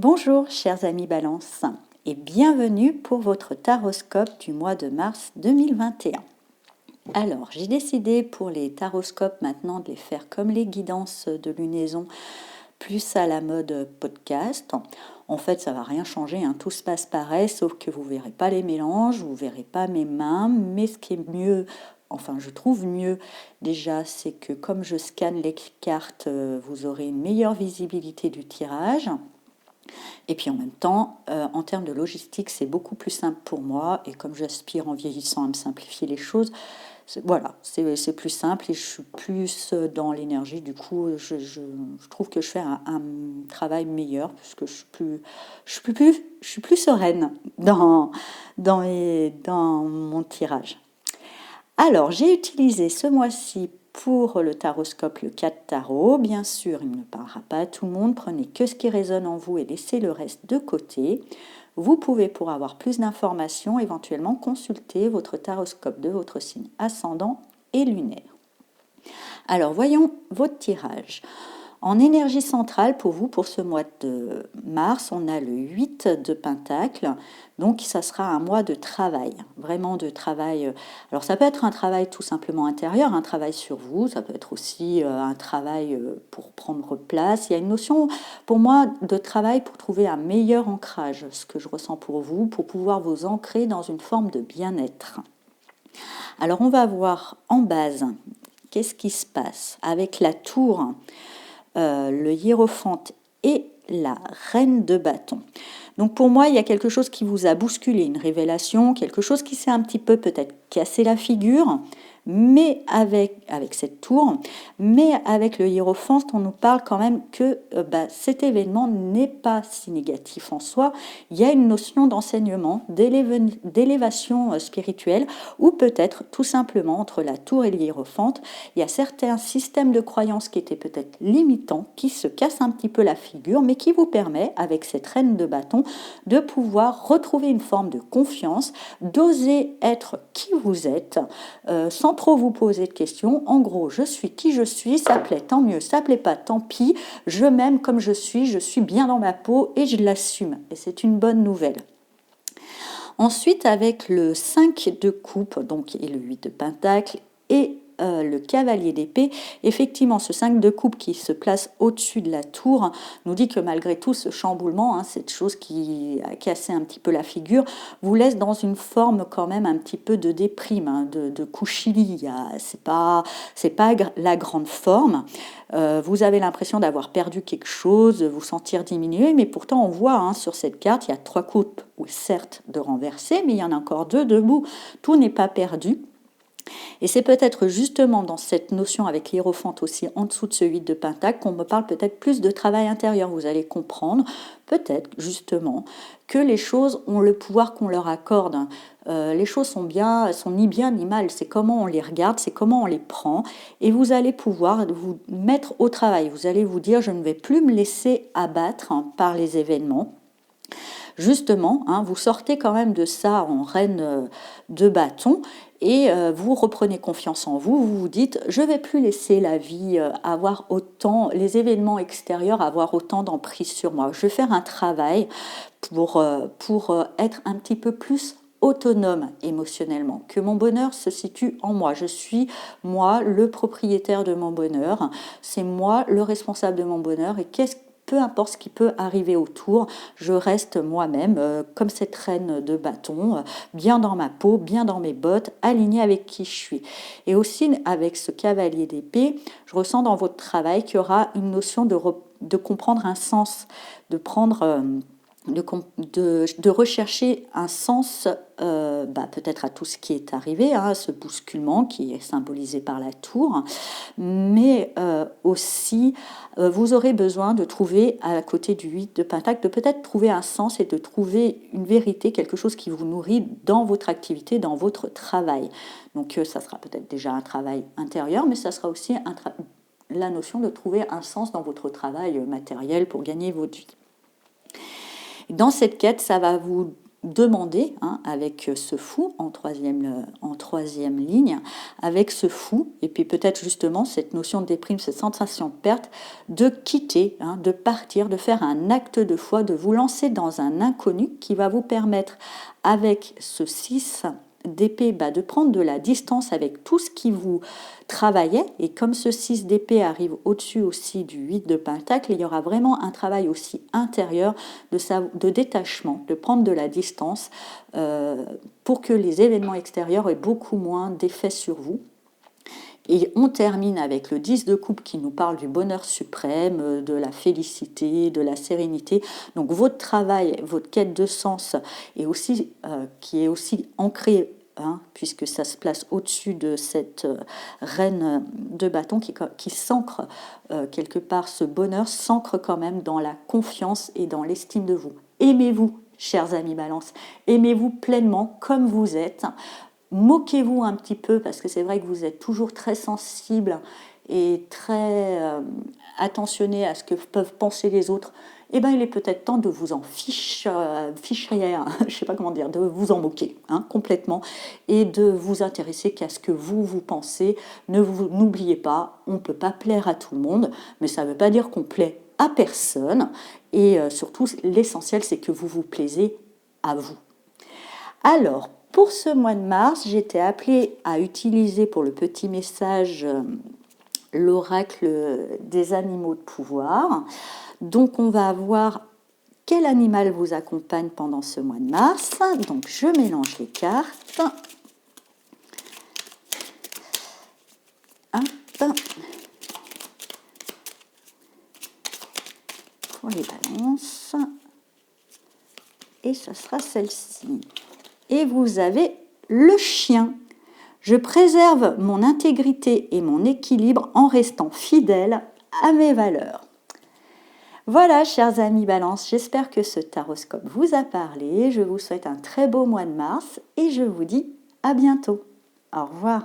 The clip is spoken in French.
Bonjour chers amis Balance et bienvenue pour votre taroscope du mois de mars 2021. Alors j'ai décidé pour les taroscopes maintenant de les faire comme les guidances de lunaison, plus à la mode podcast. En fait ça va rien changer, tout se passe pareil, sauf que vous ne verrez pas les mélanges, vous ne verrez pas mes mains, mais ce qui est mieux, enfin je trouve mieux déjà, c'est que comme je scanne les cartes, vous aurez une meilleure visibilité du tirage. Et puis en même temps, en termes de logistique, c'est beaucoup plus simple pour moi. Et comme j'aspire en vieillissant à me simplifier les choses, voilà, c'est plus simple et je suis plus dans l'énergie. Du coup, je trouve que je fais un travail meilleur puisque je suis plus sereine dans mon tirage. Alors, j'ai utilisé ce mois-ci pour le taroscope le 4 tarot. Bien sûr, il ne parlera pas à tout le monde. Prenez que ce qui résonne en vous et laissez le reste de côté. Vous pouvez, pour avoir plus d'informations, éventuellement consulter votre taroscope de votre signe ascendant et lunaire. Alors, voyons votre tirage. En énergie centrale, pour vous, pour ce mois de mars, on a le 8 de Pentacle. Donc, ça sera un mois de travail, vraiment de travail. Alors, ça peut être un travail tout simplement intérieur, un travail sur vous. Ça peut être aussi un travail pour prendre place. Il y a une notion, pour moi, de travail pour trouver un meilleur ancrage, ce que je ressens pour vous, pour pouvoir vous ancrer dans une forme de bien-être. Alors, on va voir en base, qu'est-ce qui se passe avec la tour, le hiérophante et la reine de bâton. Donc pour moi, il y a quelque chose qui vous a bousculé, une révélation, quelque chose qui s'est un petit peu peut-être cassé la figure, mais avec cette tour, mais avec le hiérophante, on nous parle quand même que cet événement n'est pas si négatif en soi. Il y a une notion d'enseignement, d'élévation spirituelle, ou peut-être tout simplement entre la tour et le hiérophante, il y a certains systèmes de croyances qui étaient peut-être limitants, qui se cassent un petit peu la figure, mais qui vous permet, avec cette reine de bâton, de pouvoir retrouver une forme de confiance, d'oser être qui vous êtes, sans trop vous poser de questions. En gros, je suis qui je suis, ça plaît, tant mieux, ça plaît pas, tant pis, je m'aime comme je suis bien dans ma peau et je l'assume. Et c'est une bonne nouvelle. Ensuite, avec le 5 de coupe, donc, et le 8 de pentacle, et le cavalier d'épée, effectivement, ce 5 de coupe qui se place au-dessus de la tour nous dit que malgré tout ce chamboulement, cette chose qui a cassé un petit peu la figure, vous laisse dans une forme quand même un petit peu de déprime, de couchilie. C'est pas la grande forme. Vous avez l'impression d'avoir perdu quelque chose, vous sentir diminué, mais pourtant on voit sur cette carte, il y a 3 coupes, certes de renversées, mais il y en a encore 2 debout. Tout n'est pas perdu. Et c'est peut-être justement dans cette notion avec l'hiérophante aussi en dessous de ce 8 de pentacle qu'on me parle peut-être plus de travail intérieur. Vous allez comprendre peut-être justement que les choses ont le pouvoir qu'on leur accorde. Les choses sont ni bien ni mal, c'est comment on les regarde, c'est comment on les prend, et vous allez pouvoir vous mettre au travail. Vous allez vous dire, je ne vais plus me laisser abattre par les événements. Justement, vous sortez quand même de ça en reine de bâton et vous reprenez confiance en vous. Vous vous dites, je ne vais plus laisser la vie avoir autant, les événements extérieurs avoir autant d'emprise sur moi. Je vais faire un travail pour être un petit peu plus autonome émotionnellement, que mon bonheur se situe en moi. Je suis, moi, le propriétaire de mon bonheur. C'est moi le responsable de mon bonheur. Et peu importe ce qui peut arriver autour, je reste moi-même, comme cette reine de bâton, bien dans ma peau, bien dans mes bottes, alignée avec qui je suis. Et aussi, avec ce cavalier d'épée, je ressens dans votre travail qu'il y aura une notion de comprendre un sens, de prendre... De rechercher un sens peut-être à tout ce qui est arrivé, ce bousculement qui est symbolisé par la tour, mais aussi vous aurez besoin de trouver à côté du 8 de pentacle, de peut-être trouver un sens et de trouver une vérité, quelque chose qui vous nourrit dans votre activité, dans votre travail. Donc ça sera peut-être déjà un travail intérieur, mais ça sera aussi la notion de trouver un sens dans votre travail matériel pour gagner votre vie. Dans cette quête, ça va vous demander, hein, avec ce fou en troisième ligne, avec ce fou, et puis peut-être justement cette notion de déprime, cette sensation de perte, de quitter, hein, de partir, de faire un acte de foi, de vous lancer dans un inconnu qui va vous permettre, avec ce 6 d'épée, de prendre de la distance avec tout ce qui vous travaillait. Et comme ce 6 d'épée arrive au-dessus aussi du 8 de pentacle, il y aura vraiment un travail aussi intérieur de détachement, de prendre de la distance pour que les événements extérieurs aient beaucoup moins d'effet sur vous. Et on termine avec le 10 de coupe qui nous parle du bonheur suprême, de la félicité, de la sérénité. Donc votre travail, votre quête de sens est aussi, qui est aussi ancrée, hein, puisque ça se place au-dessus de cette reine de bâton qui s'ancre quelque part, ce bonheur s'ancre quand même dans la confiance et dans l'estime de vous. Aimez-vous, chers amis Balance, aimez-vous pleinement comme vous êtes. Moquez-vous un petit peu, parce que c'est vrai que vous êtes toujours très sensible et très attentionné à ce que peuvent penser les autres. Eh bien, il est peut-être temps de vous en ficher, je ne sais pas comment dire, de vous en moquer, hein, complètement, et de vous intéresser qu'à ce que vous pensez. N'oubliez pas, on ne peut pas plaire à tout le monde, mais ça ne veut pas dire qu'on plaît à personne. Et surtout, l'essentiel, c'est que vous vous plaisez à vous. Alors, pour ce mois de mars, j'étais appelée à utiliser pour le petit message l'oracle des animaux de pouvoir. Donc, on va voir quel animal vous accompagne pendant ce mois de mars. Donc, je mélange les cartes. Hop. Pour les balances. Et ce sera celle-ci. Et vous avez le chien. Je préserve mon intégrité et mon équilibre en restant fidèle à mes valeurs. Voilà, chers amis Balance, j'espère que ce taroscope vous a parlé. Je vous souhaite un très beau mois de mars et je vous dis à bientôt. Au revoir.